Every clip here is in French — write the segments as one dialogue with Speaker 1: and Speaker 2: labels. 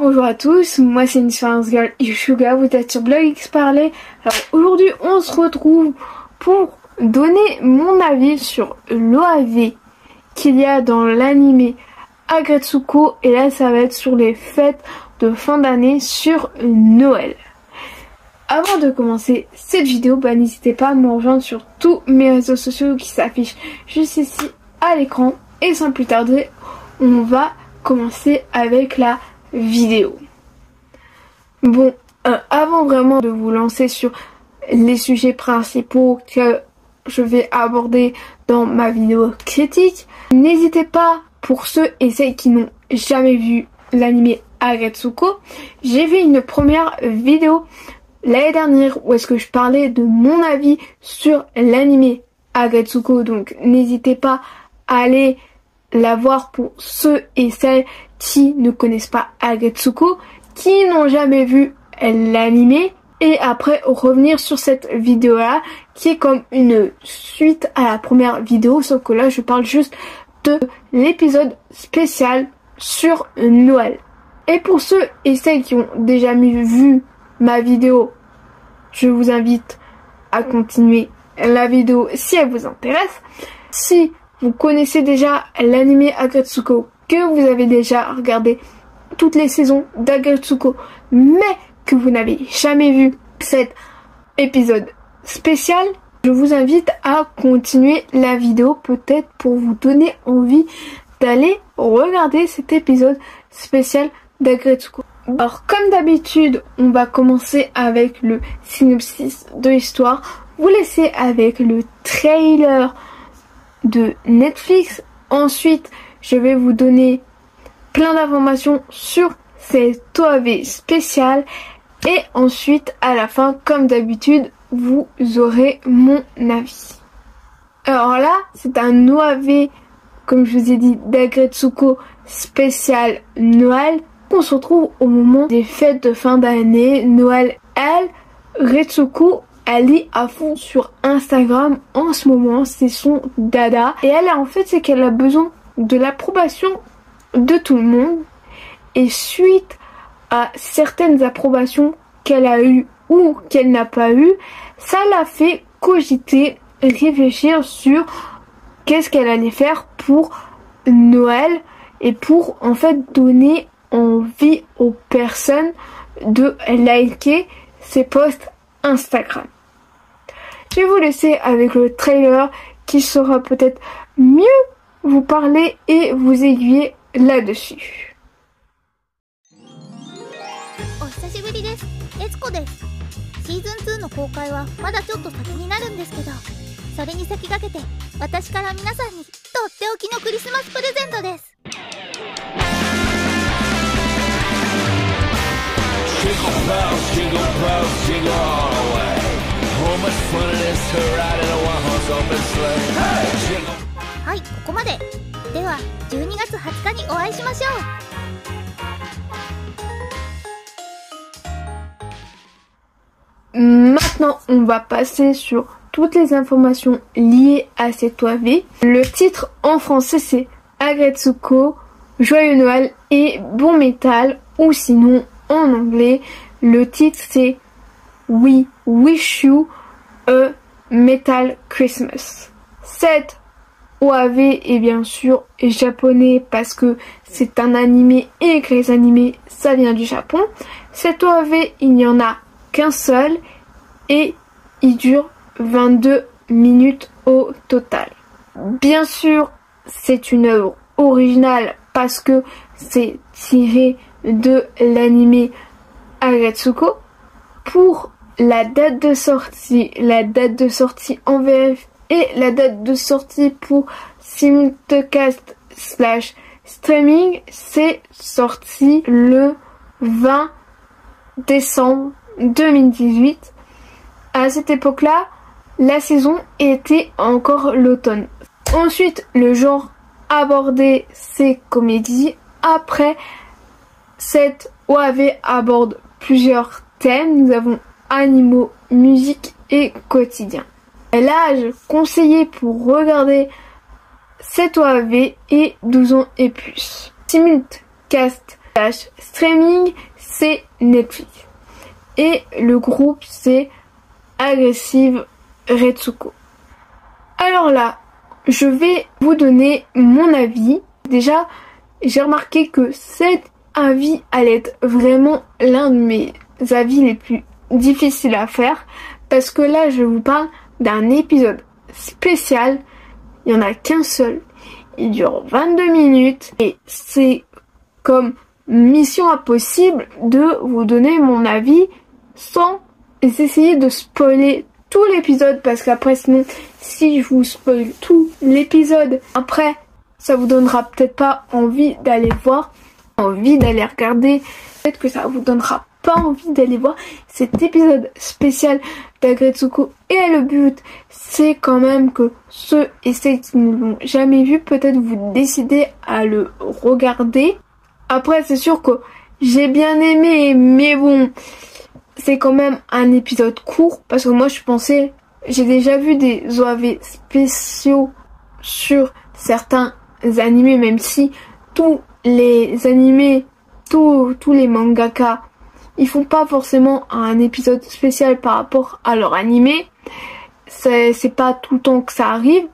Speaker 1: bonjour à tous, moi c'est Inspirance Girl Ishuga, vous êtes sur Blog X Parler. Alors aujourd'hui on se retrouve pour donner mon avis sur l'OAV qu'il y a dans l'anime Aggretsuko, et là ça va être sur les fêtes de fin d'année sur Noël. Avant de commencer cette vidéo, n'hésitez pas à me rejoindre sur tous mes réseaux sociaux qui s'affichent juste ici à l'écran, et sans plus tarder on va commencer avec la vidéo. Bon, avant vraiment de vous lancer sur les sujets principaux que je vais aborder dans ma vidéo critique, n'hésitez pas, pour ceux et celles qui n'ont jamais vu l'anime Aggretsuko, j'ai fait une première vidéo l'année dernière où est-ce que je parlais de mon avis sur l'anime Aggretsuko, donc n'hésitez pas à aller la voir pour ceux et celles qui ne connaissent pas Aggretsuko, qui n'ont jamais vu l'anime, et après revenir sur cette vidéo là qui est comme une suite à la première vidéo, sauf que là je parle juste de l'épisode spécial sur Noël. Et pour ceux et celles qui ont déjà vu ma vidéo, je vous invite à continuer la vidéo si elle vous intéresse. Si vous connaissez déjà l'anime Aggretsuko, que vous avez déjà regardé toutes les saisons d'Aggretsuko, mais que vous n'avez jamais vu cet épisode spécial, je vous invite à continuer la vidéo, peut-être pour vous donner envie d'aller regarder cet épisode spécial d'Aggretsuko. Alors comme d'habitude, on va commencer avec le synopsis de l'histoire, vous laissez avec le trailer de Netflix. Ensuite, je vais vous donner plein d'informations sur cette OAV spéciale, et ensuite à la fin, comme d'habitude, vous aurez mon avis. Alors là, c'est un OAV, comme je vous ai dit, d'Aggretsuko spécial Noël. On se retrouve au moment des fêtes de fin d'année, Noël. Retsuko, elle est à fond sur Instagram en ce moment, c'est son dada. Et elle, en fait, c'est qu'elle a besoin de l'approbation de tout le monde. Et suite à certaines approbations qu'elle a eues ou qu'elle n'a pas eues, ça l'a fait cogiter, réfléchir sur qu'est-ce qu'elle allait faire pour Noël, et pour en fait donner envie aux personnes de liker ses posts Instagram. Je vais vous laisser avec le trailer qui saura peut-être mieux vous parler et vous aiguiller là-dessus.
Speaker 2: お久しぶりです。エツコです。シーズン2の公開はまだちょっと先になるんですけど、それに先駆けて私から皆さんにとっておきのクリスマスプレゼントです。
Speaker 3: Jingle bells, jingle bells, jingle all the way. Oh, much fun it is to ride in a one-horse open sleigh. Hey, jingle.
Speaker 2: はい、ここまで。では12月20日にお会いしましょう。
Speaker 1: Maintenant, on va passer sur toutes les informations liées à cette OAV. Le titre en français c'est Aggretsuko, Joyeux Noël et Bon Métal, ou sinon en anglais, le titre c'est We Wish You a Metal Christmas. Cette OAV est bien sûr japonais parce que c'est un animé et que les animés ça vient du Japon. Cette OAV, il n'y en a qu'un seul et il dure 22 minutes au total. Bien sûr, c'est une œuvre originale parce que c'est tiré de l'anime Aggretsuko. Pour la date de sortie en VF et la date de sortie pour simulcast / streaming, c'est sorti le 20 décembre 2018. À cette époque-là, la saison était encore l'automne. Ensuite, le genre abordé, c'est comédie. Après, cette OAV aborde plusieurs thèmes. Nous avons animaux, musique et quotidien. L'âge conseillé pour regarder cette OAV est 12 ans et plus. Simulcast Streaming, c'est Netflix. Et le groupe, c'est Aggressive Retsuko. Alors là, je vais vous donner mon avis. Déjà, j'ai remarqué que cet avis allait être vraiment l'un de mes avis les plus difficiles à faire. Parce que là, je vous parle d'un épisode spécial. Il n'y en a qu'un seul. Il dure 22 minutes. Et c'est comme mission impossible de vous donner mon avis sans essayer de spoiler tout l'épisode. Parce qu'après, sinon, si je vous spoil tout l'épisode, après, ça vous donnera peut-être pas envie d'aller voir, envie d'aller regarder. Peut-être que ça vous donnera pas envie d'aller voir cet épisode spécial d'Agretsuko. Et le but, c'est quand même que ceux et celles qui ne l'ont jamais vu, peut-être vous décidez à le regarder. Après, c'est sûr que j'ai bien aimé, mais bon, c'est quand même un épisode court. Parce que moi, je pensais, j'ai déjà vu des OAV spéciaux sur certains animés, même si tous les animés, tous les mangaka, ils font pas forcément un épisode spécial par rapport à leur animé. C'est pas tout le temps que ça arrive.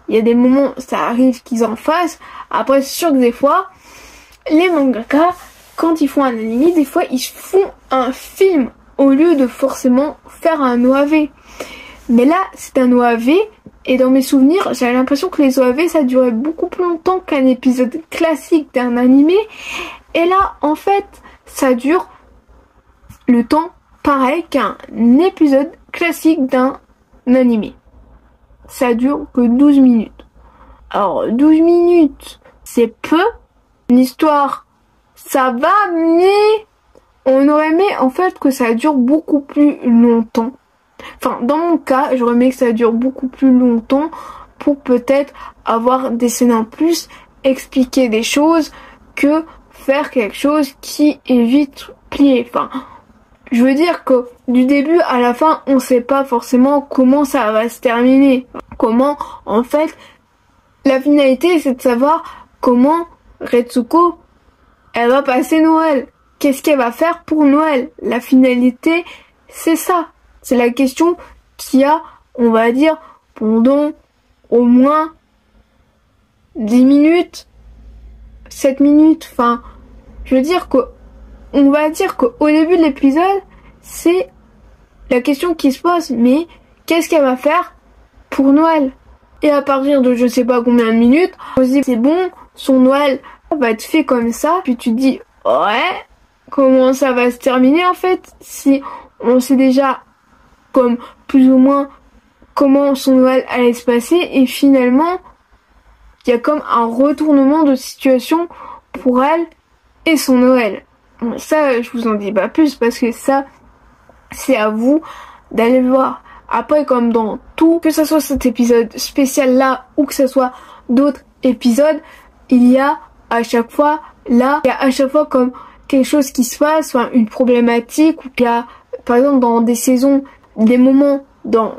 Speaker 1: Il y a des moments, ça arrive qu'ils en fassent. Après, c'est sûr que des fois, les mangaka, quand ils font un animé, des fois, ils font un film au lieu de forcément faire un OAV. Mais là, c'est un OAV. Et dans mes souvenirs, j'avais l'impression que les OAV, ça durait beaucoup plus longtemps qu'un épisode classique d'un animé. Et là, en fait, ça dure le temps pareil qu'un épisode classique d'un animé. Ça dure que 12 minutes. Alors, 12 minutes, c'est peu. L'histoire, ça va, mais on aurait aimé, en fait, que ça dure beaucoup plus longtemps. Enfin, dans mon cas, j'aurais aimé que ça dure beaucoup plus longtemps pour peut-être avoir des scènes en plus, expliquer des choses, que faire quelque chose qui est vite plié. Enfin, je veux dire que du début à la fin, on sait pas forcément comment ça va se terminer. Comment, en fait, la finalité, c'est de savoir comment Retsuko, elle va passer Noël. Qu'est-ce qu'elle va faire pour Noël? La finalité, c'est ça. C'est la question qu'il y a, on va dire, pendant au moins 10 minutes, 7 minutes. Enfin, je veux dire que, on va dire qu'au début de l'épisode, c'est la question qui se pose. Mais qu'est-ce qu'elle va faire pour Noël? Et à partir de je sais pas combien de minutes, on se dit c'est bon, son Noël va être fait comme ça. Puis tu te dis, ouais, comment ça va se terminer en fait? Si on sait déjà comme plus ou moins comment son Noël allait se passer, et finalement il y a comme un retournement de situation pour elle et son Noël. Ça, je vous en dis pas plus parce que ça, c'est à vous d'aller le voir. Après, comme dans tout, que ce soit cet épisode spécial là ou que ce soit d'autres épisodes, il y a à chaque fois là, il y a à chaque fois comme quelque chose qui se passe, enfin une problématique, ou qu'il y a par exemple dans des saisons, des moments dans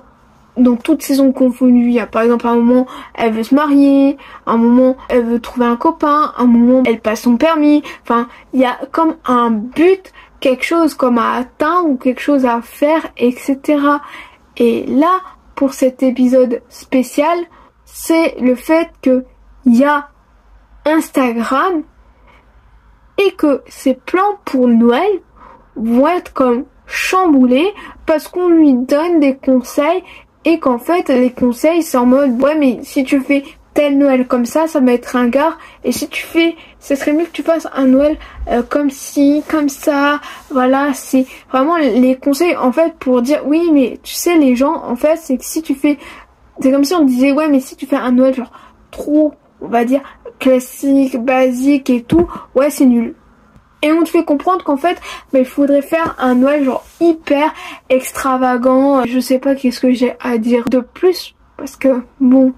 Speaker 1: toutes saisons confondues, il y a par exemple un moment elle veut se marier, un moment elle veut trouver un copain, un moment elle passe son permis, enfin il y a comme un but, quelque chose comme à atteindre ou quelque chose à faire, etc. Et là, pour cet épisode spécial, c'est le fait que il y a Instagram et que ses plans pour Noël vont être comme chamboulés parce qu'on lui donne des conseils et qu'en fait les conseils c'est en mode ouais mais si tu fais tel Noël comme ça va être ringard, et si tu fais, ce serait mieux que tu fasses un Noël comme ci, comme ça, voilà, c'est vraiment les conseils en fait pour dire oui mais tu sais les gens en fait c'est que si tu fais, c'est comme si on disait ouais mais si tu fais un Noël genre trop, on va dire classique, basique et tout, ouais c'est nul. Et on te fait comprendre qu'en fait, il faudrait faire un Noël genre hyper extravagant. Je sais pas qu'est-ce que j'ai à dire de plus. Parce que, bon,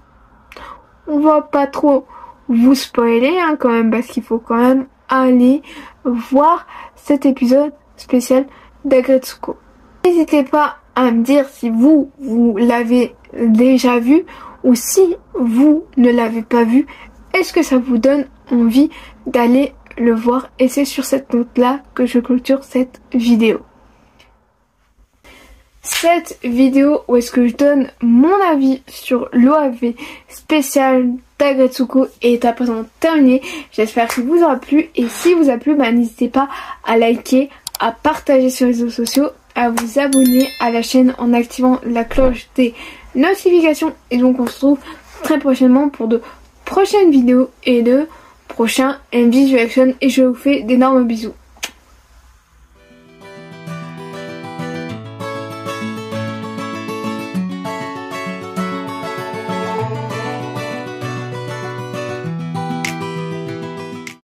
Speaker 1: on va pas trop vous spoiler hein, quand même. Parce qu'il faut quand même aller voir cet épisode spécial d'Agretsuko. N'hésitez pas à me dire si vous l'avez déjà vu. Ou si vous ne l'avez pas vu. Est-ce que ça vous donne envie d'aller le voir. Et c'est sur cette note-là que je clôture cette vidéo. Cette vidéo où est-ce que je donne mon avis sur l'OAV spécial d'Aggretsuko est à présent terminée. J'espère qu'il vous aura plu et si vous a plu, n'hésitez pas à liker, à partager sur les réseaux sociaux, à vous abonner à la chaîne en activant la cloche des notifications. Et donc on se retrouve très prochainement pour de prochaines vidéos et de prochains MV Reaction et je vous fais d'énormes bisous.